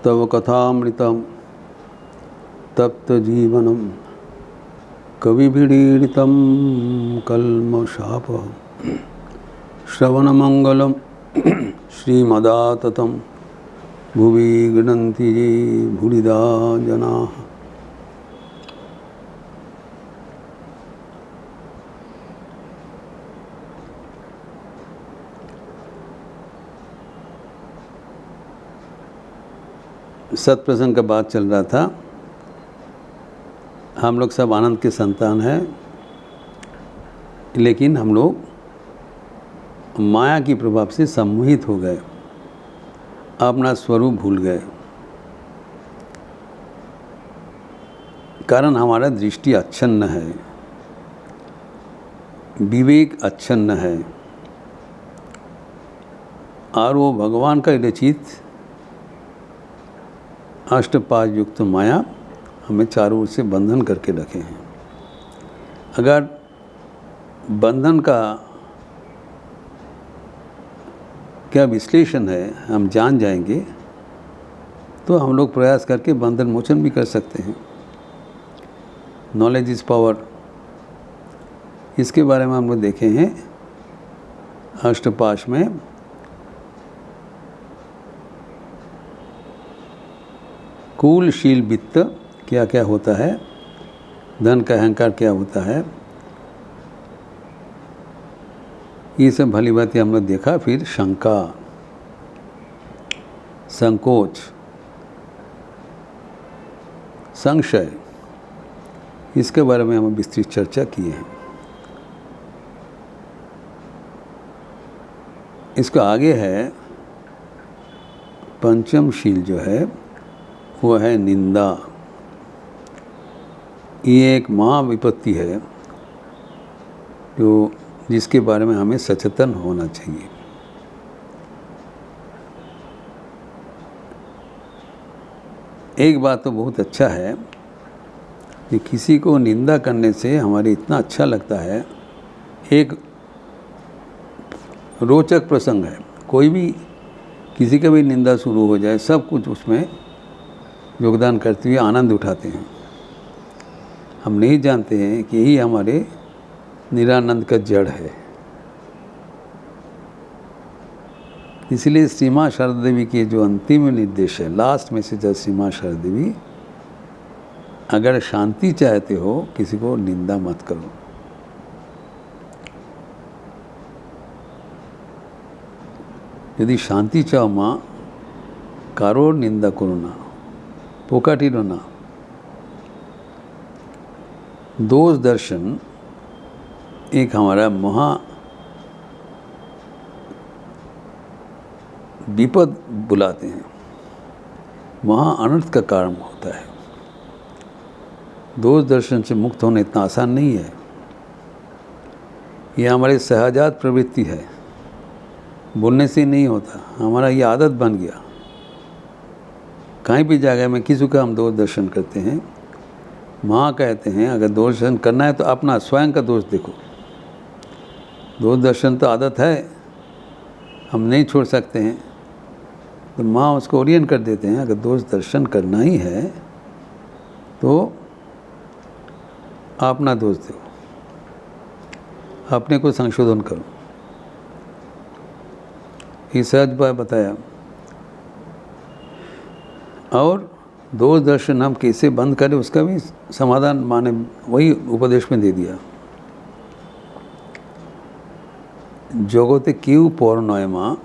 तव कथामृतं तप्तजीवनं कविभिरीडितं कल्मषाप श्रवणमंगलं श्रीमदाततं भुवि गृह्णन्ति ये भूरिदा जनाः। सत्प्रसंग का बात चल रहा था। हम लोग सब आनंद के संतान हैं, लेकिन हम लोग माया की प्रभाव से सम्मोहित हो गए, अपना स्वरूप भूल गए। कारण हमारा दृष्टि अच्छन्न है, विवेक अच्छन्न है, और वो भगवान का रचित अष्टपाद युक्त माया हमें चारों ओर से बंधन करके रखे हैं। अगर बंधन का क्या विश्लेषण है हम जान जाएंगे तो हम लोग प्रयास करके बंधन मोचन भी कर सकते हैं। नॉलेज इज़ पावर, इसके बारे में हम लोग देखे हैं अष्टपाश में। कुल शील वित्त क्या क्या होता है, धन का अहंकार क्या होता है, ये सब भली बात हम लोग देखा। फिर शंका, संकोच, संशय, इसके बारे में हम विस्तृत चर्चा किए हैं। इसका आगे है पंचम शील जो है वो है निंदा। ये एक महाविपत्ति है जो जिसके बारे में हमें सचेतन होना चाहिए। एक बात तो बहुत अच्छा है कि किसी को निंदा करने से हमारे इतना अच्छा लगता है। एक रोचक प्रसंग है, कोई भी किसी का भी निंदा शुरू हो जाए, सब कुछ उसमें योगदान करते हुए आनंद उठाते हैं। हम नहीं जानते हैं कि यही हमारे निरानंद का जड़ है। इसलिए श्री माँ शारदा देवी के जो अंतिम निर्देश है, लास्ट मैसेज है श्री माँ शारदा देवी, अगर शांति चाहते हो किसी को निंदा मत करो। यदि शांति चाहो माँ, कारो निंदा करो ना, पोकाटिरो ना। दोष दर्शन एक हमारा महा विपद बुलाते हैं, महा अनर्थ का कारण होता है। दोष दर्शन से मुक्त होना इतना आसान नहीं है। ये हमारी सहजात प्रवृत्ति है, बोलने से नहीं होता, हमारा ये आदत बन गया। कहीं भी जगह में किसी का हम दोष दर्शन करते हैं, माँ कहते हैं अगर दोष दर्शन करना है तो अपना स्वयं का दोष देखो। दोष दर्शन तो आदत है, हम नहीं छोड़ सकते हैं, तो माँ उसको ओरिएंट कर देते हैं। अगर दोष दर्शन करना ही है तो अपना दोष देखो, अपने को संशोधन करो। ये सहज बात बताया। और दोष दर्शन हम कैसे बंद करें उसका भी समाधान माने वही उपदेश में दे दिया। जगते केउ पर नय मा,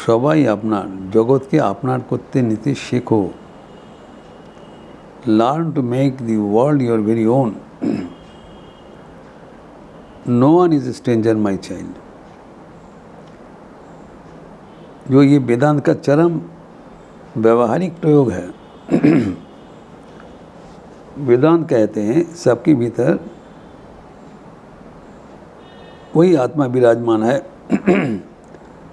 সবাই আপনার, জগৎকে আপনার করতে নিতে শেখো। Learn to make the world your very own. No one is a stranger, my child. जो ये वेदांत का चरम व्यवहारिक प्रयोग है। वेदांत कहते हैं सबके भीतर वही आत्मा विराजमान है।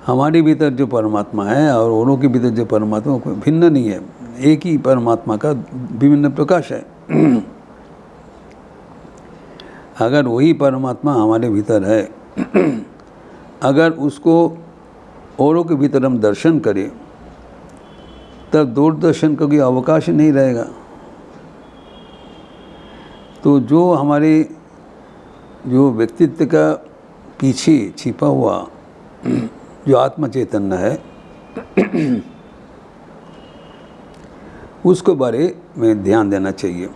हमारे भीतर जो परमात्मा है और औरों के भीतर जो परमात्मा कोई भिन्न नहीं है, एक ही परमात्मा का विभिन्न प्रकाश है। अगर वही परमात्मा हमारे भीतर है, अगर उसको औरों के भीतर हम दर्शन करें तब दूरदर्शन का कोई अवकाश नहीं रहेगा। तो जो हमारे जो व्यक्तित्व का पीछे छिपा हुआ जो आत्म चैतन्य है उसको बारे में ध्यान देना चाहिए।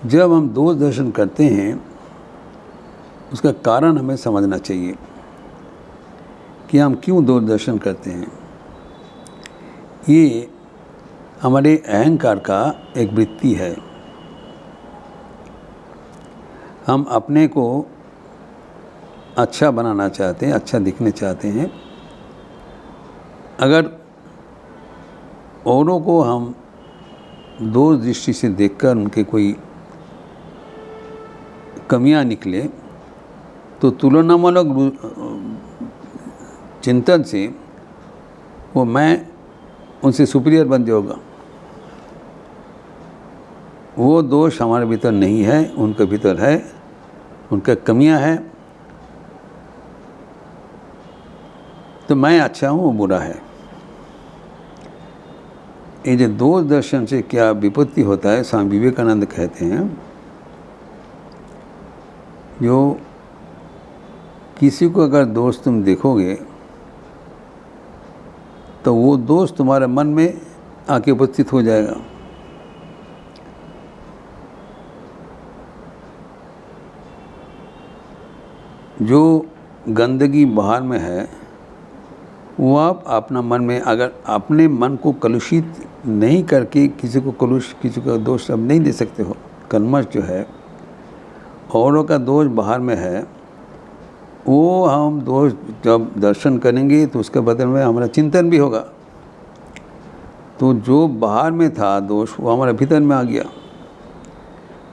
जब हम दोष दर्शन करते हैं उसका कारण हमें समझना चाहिए कि हम क्यों दोष दर्शन करते हैं। ये हमारे अहंकार का एक वृत्ति है। हम अपने को अच्छा बनाना चाहते हैं, अच्छा दिखने चाहते हैं। अगर औरों को हम दोष दृष्टि से देखकर उनके कोई कमियां निकले तो तुलनामूलक चिंतन से वो मैं उनसे सुपीरियर बन जाऊँगा। वो दोष हमारे भीतर नहीं है, उनके भीतर है, उनका कमियां हैं, तो मैं अच्छा हूँ वो बुरा है। ये जो दोष दर्शन से क्या विपत्ति होता है, स्वामी विवेकानंद कहते हैं, जो किसी को अगर दोष तुम देखोगे तो वो दोष तुम्हारे मन में आके उपस्थित हो जाएगा। जो गंदगी बाहर में है वो आप अपना मन में, अगर अपने मन को कलुषित नहीं करके किसी का दोष अब नहीं दे सकते हो। कलमश जो है, औरों का दोष बाहर में है, वो हम दोष जब दर्शन करेंगे तो उसके बदले में हमारा चिंतन भी होगा। तो जो बाहर में था दोष वो हमारे भीतर में आ गया।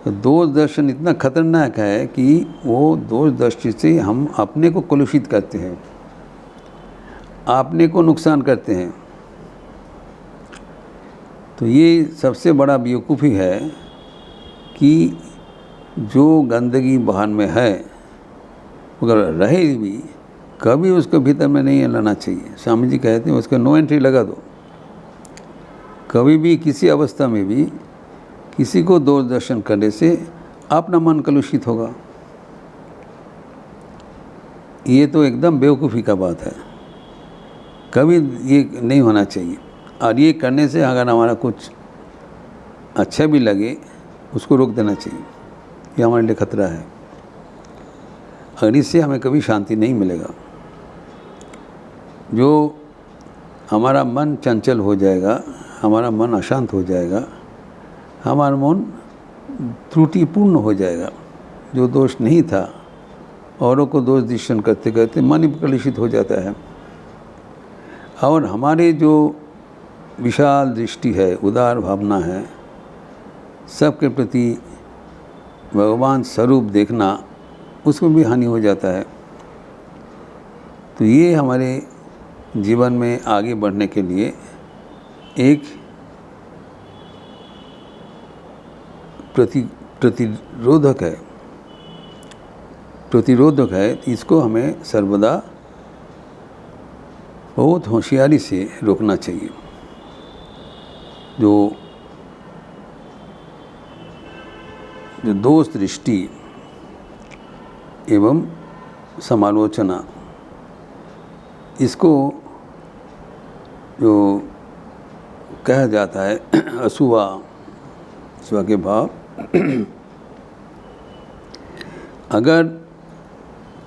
तो दोष दर्शन इतना खतरनाक है कि वो दोष दृष्टि से हम अपने को कलुषित करते हैं, अपने को नुकसान करते हैं। तो ये सबसे बड़ा बेवकूफ़ी है कि जो गंदगी बाहर में है अगर रहे भी कभी उसको भीतर में नहीं लाना चाहिए। स्वामी जी कहते हैं उसको नो एंट्री लगा दो। कभी भी किसी अवस्था में भी किसी को दोष दर्शन करने से अपना मन कलुषित होगा। ये तो एकदम बेवकूफ़ी का बात है, कभी ये नहीं होना चाहिए। और ये करने से अगर हमारा कुछ अच्छा भी लगे उसको रोक देना चाहिए, ये हमारे लिए खतरा है। अगर इससे हमें कभी शांति नहीं मिलेगा। जो हमारा मन चंचल हो जाएगा, हमारा मन अशांत हो जाएगा, हमारा मन त्रुटिपूर्ण हो जाएगा। जो दोष नहीं था औरों को दोष दर्शन करते करते मन कलुषित हो जाता है। और हमारे जो विशाल दृष्टि है, उदार भावना है, सबके प्रति भगवान स्वरूप देखना, उसमें भी हानि हो जाता है। तो ये हमारे जीवन में आगे बढ़ने के लिए एक प्रतिरोधक है। इसको हमें सर्वदा बहुत होशियारी से रोकना चाहिए। जो दोष दृष्टि एवं समालोचना, इसको जो कहा जाता है असूवा के भाव, अगर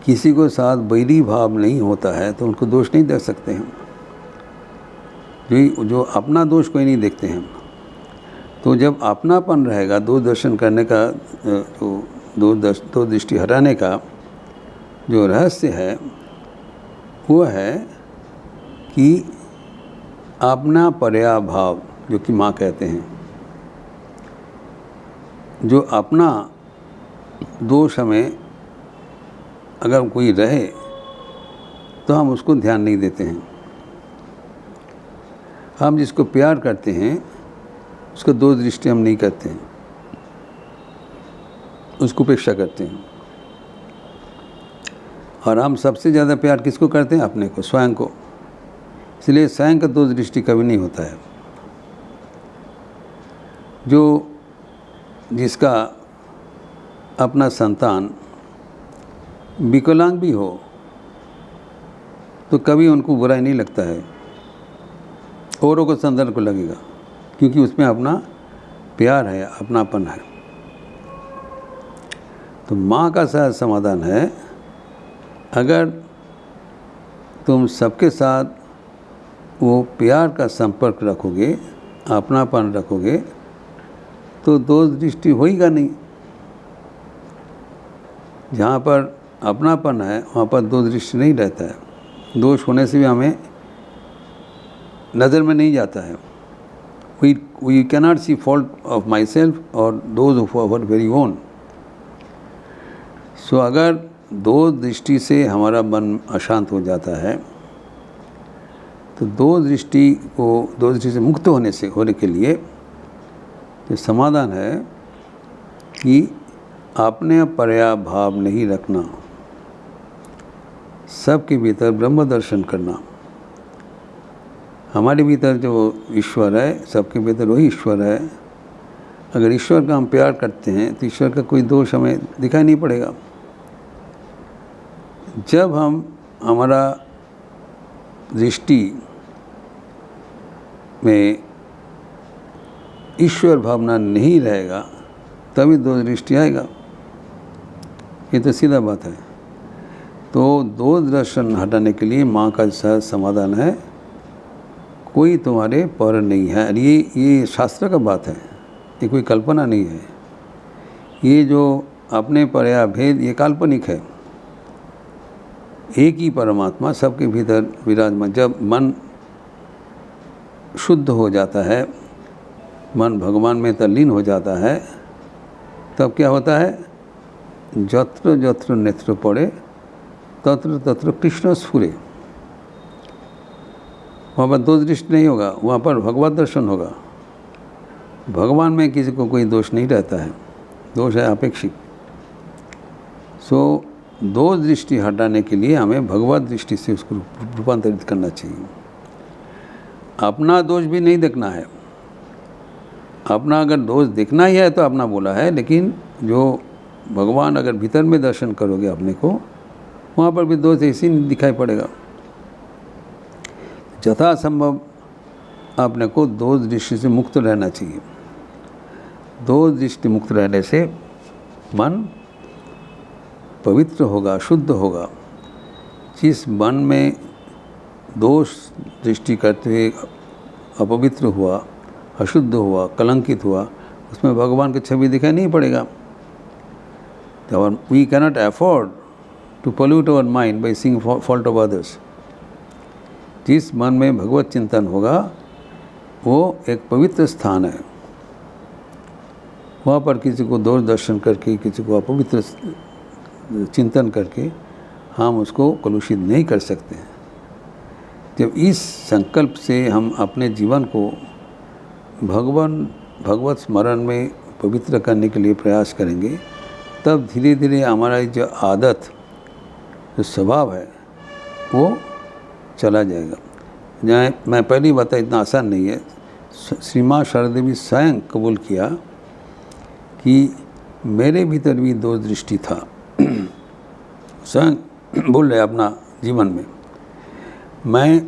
किसी को साथ बैरी भाव नहीं होता है तो उनको दोष नहीं देख सकते हैं। जो अपना दोष कोई नहीं देखते हैं। तो जब अपनापन रहेगा, दोष दर्शन करने का, दो दृष्टि हटाने का जो रहस्य है वो है कि अपना पर्या भाव, जो कि माँ कहते हैं, जो अपना दोष हमें अगर कोई रहे तो हम उसको ध्यान नहीं देते हैं। हम जिसको प्यार करते हैं उसको दोष दृष्टि हम नहीं करते हैं, उसको उपेक्षा करते हैं। और हम सबसे ज़्यादा प्यार किसको करते हैं? अपने को, स्वयं को। इसलिए स्वयं का दोष दृष्टि कभी नहीं होता है। जो जिसका अपना संतान विकलांग भी हो तो कभी उनको बुराई नहीं लगता है, औरों को संदर्भ को लगेगा, क्योंकि उसमें अपना प्यार है, अपनापन है। तो माँ का सहज समाधान है, अगर तुम सबके साथ वो प्यार का संपर्क रखोगे, अपनापन रखोगे, तो दोष दृष्टि होएगा नहीं। जहाँ पर अपनापन है वहाँ पर दोष दृष्टि नहीं रहता है। दोष होने से भी हमें नज़र में नहीं जाता है। We cannot see fault of myself और those of our very own. So अगर दोष दृष्टि से हमारा मन अशांत हो जाता है, तो दोष दृष्टि से मुक्त होने के लिए जो समाधान है कि अपने पर्या भाव नहीं रखना, सबके भीतर ब्रह्म दर्शन करना। हमारे भीतर जो ईश्वर है, सबके भीतर वही ईश्वर है। अगर ईश्वर का हम प्यार करते हैं तो ईश्वर का कोई दोष हमें दिखाई नहीं पड़ेगा। जब हमारा दृष्टि में ईश्वर भावना नहीं रहेगा तभी दोष दृष्टि आएगा। ये तो सीधा बात है। तो दोष दर्शन हटाने के लिए माँ का सहज समाधान है, कोई तुम्हारे पर नहीं है। ये शास्त्र का बात है, ये कोई कल्पना नहीं है। ये जो अपने पर्या भेद ये काल्पनिक है। एक ही परमात्मा सबके भीतर विराजमान। जब मन शुद्ध हो जाता है, मन भगवान में तल्लीन हो जाता है, तब क्या होता है? जत्र जत्र नेत्र पड़े तत्र तत्र कृष्ण स्फुरे। वहाँ पर दोष दृष्टि नहीं होगा, वहाँ पर भगवत दर्शन होगा। भगवान में किसी को कोई दोष नहीं रहता है, दोष है अपेक्षित। सो दोष दृष्टि हटाने के लिए हमें भगवत दृष्टि से उसको रूपांतरित करना चाहिए। अपना दोष भी नहीं देखना है। अपना अगर दोष देखना ही है तो अपना बोला है, लेकिन जो भगवान अगर भीतर में दर्शन करोगे अपने को, वहाँ पर भी दोष ऐसे नहीं दिखाई पड़ेगा। यथासंभव अपने को दोष दृष्टि से मुक्त रहना चाहिए। दोष दृष्टि मुक्त रहने से मन पवित्र होगा, शुद्ध होगा। जिस मन में दोष दृष्टि करते हुए अपवित्र हुआ, अशुद्ध हुआ, कलंकित हुआ, उसमें भगवान की छवि दिखाई नहीं पड़ेगा। We cannot afford to pollute our mind by seeing fault of others. जिस मन में भगवत चिंतन होगा वो एक पवित्र स्थान है। वहाँ पर किसी को दोष दर्शन करके, किसी को अपवित्र चिंतन करके हम उसको कलुषित नहीं कर सकते। जब इस संकल्प से हम अपने जीवन को भगवत स्मरण में पवित्र करने के लिए प्रयास करेंगे, तब धीरे धीरे हमारा जो आदत, जो स्वभाव है, वो चला जाएगा। जहाँ मैं पहले ही बताया, इतना आसान नहीं है। श्री माँ शारदा देवी स्वयं कबूल किया कि मेरे भीतर भी दोष दृष्टि था। स्वयं बोल रहे अपना जीवन में। मैं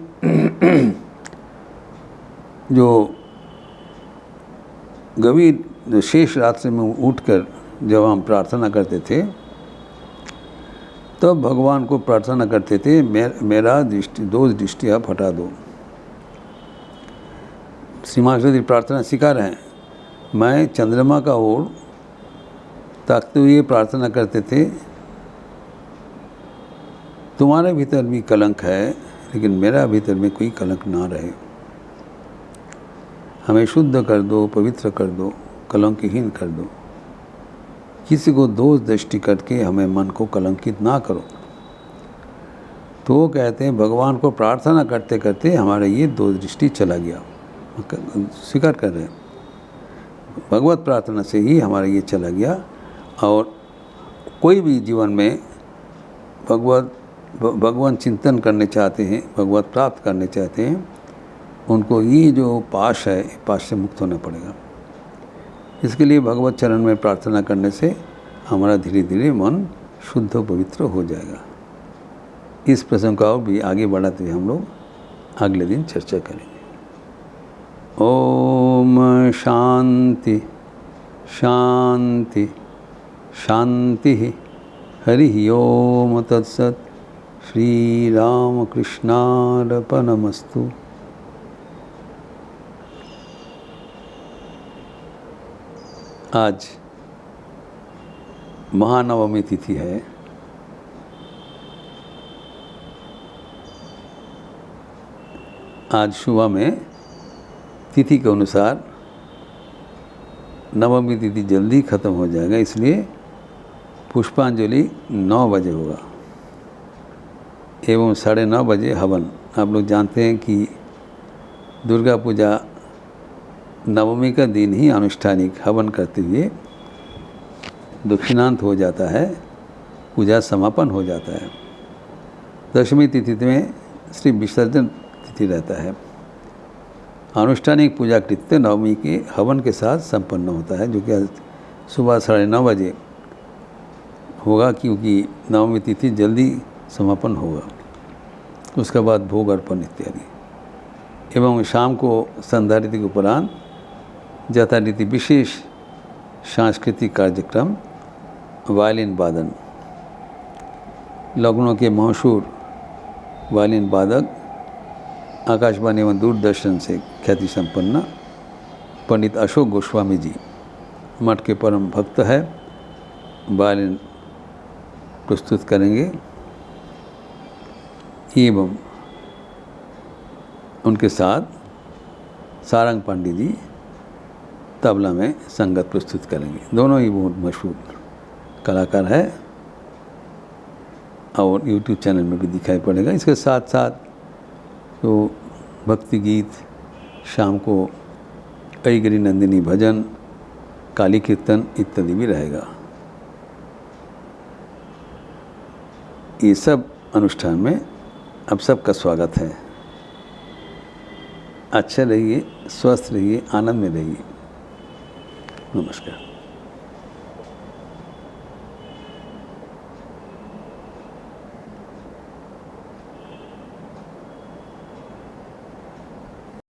जो गंभीर जो शेष रात्रि में उठकर जब हम प्रार्थना करते थे, तब भगवान को प्रार्थना करते थे, मेरा दोष दृष्टि आप हटा दो। श्री माँ शारदा प्रार्थना सिखा रहे हैं। मैं चंद्रमा का ओर ताकते हुए प्रार्थना करते थे, तुम्हारे भीतर भी कलंक है, लेकिन मेरा भीतर में कोई कलंक ना रहे। हमें शुद्ध कर दो, पवित्र कर दो, कलंकहीन कर दो। किसी को दोष दृष्टि करके हमें मन को कलंकित ना करो। तो वो कहते हैं भगवान को प्रार्थना करते करते हमारा ये दोष दृष्टि चला गया। स्वीकार कर रहे हैं, भगवत प्रार्थना से ही हमारा ये चला गया। और कोई भी जीवन में भगवत भगवान चिंतन करने चाहते हैं, भगवत प्राप्त करने चाहते हैं, उनको ये जो पाश है, पाश से मुक्त होना पड़ेगा। इसके लिए भगवत चरण में प्रार्थना करने से हमारा धीरे धीरे मन शुद्ध पवित्र हो जाएगा। इस प्रसंग को भी आगे बढ़ाते हुए हम लोग अगले दिन चर्चा करेंगे। ओम शांति शांति शांति। हरि ओम तत्सत। श्री राम कृष्णार्पणमस्तु। आज महानवमी तिथि है। आज सुबह में तिथि के अनुसार नवमी तिथि जल्दी ख़त्म हो जाएगा, इसलिए पुष्पांजलि 9 बजे होगा एवं 9:30 बजे हवन। आप लोग जानते हैं कि दुर्गा पूजा नवमी का दिन ही अनुष्ठानिक हवन करते हुए दक्षिणांत हो जाता है, पूजा समापन हो जाता है। दशमी तिथि में श्री विसर्जन तिथि रहता है। अनुष्ठानिक पूजा कृत्य नवमी के हवन के साथ संपन्न होता है, जो कि सुबह 9:30 बजे होगा, क्योंकि नवमी तिथि जल्दी समापन होगा। उसके बाद भोग अर्पण इत्यादि एवं शाम को संध्या रीति के उपरांत यथारीति विशेष सांस्कृतिक कार्यक्रम, वायलिन वादन, लखनऊ के मशहूर वायलिन वादक, आकाशवाणी एवं दूरदर्शन से ख्याति संपन्न पंडित अशोक गोस्वामी जी मठ के परम भक्त है, वायलिन प्रस्तुत करेंगे एवं उनके साथ सारंग पांडे जी तबला में संगत प्रस्तुत करेंगे। दोनों ही बहुत मशहूर कलाकार है और YouTube चैनल में भी दिखाई पड़ेगा। इसके साथ साथ तो भक्ति गीत, शाम को अयगिरी नंदिनी भजन, काली कीर्तन इत्यादि भी रहेगा। ये सब अनुष्ठान में आप सबका स्वागत है। अच्छे रहिए, स्वस्थ रहिए, आनंद में रहिए। नमस्कार।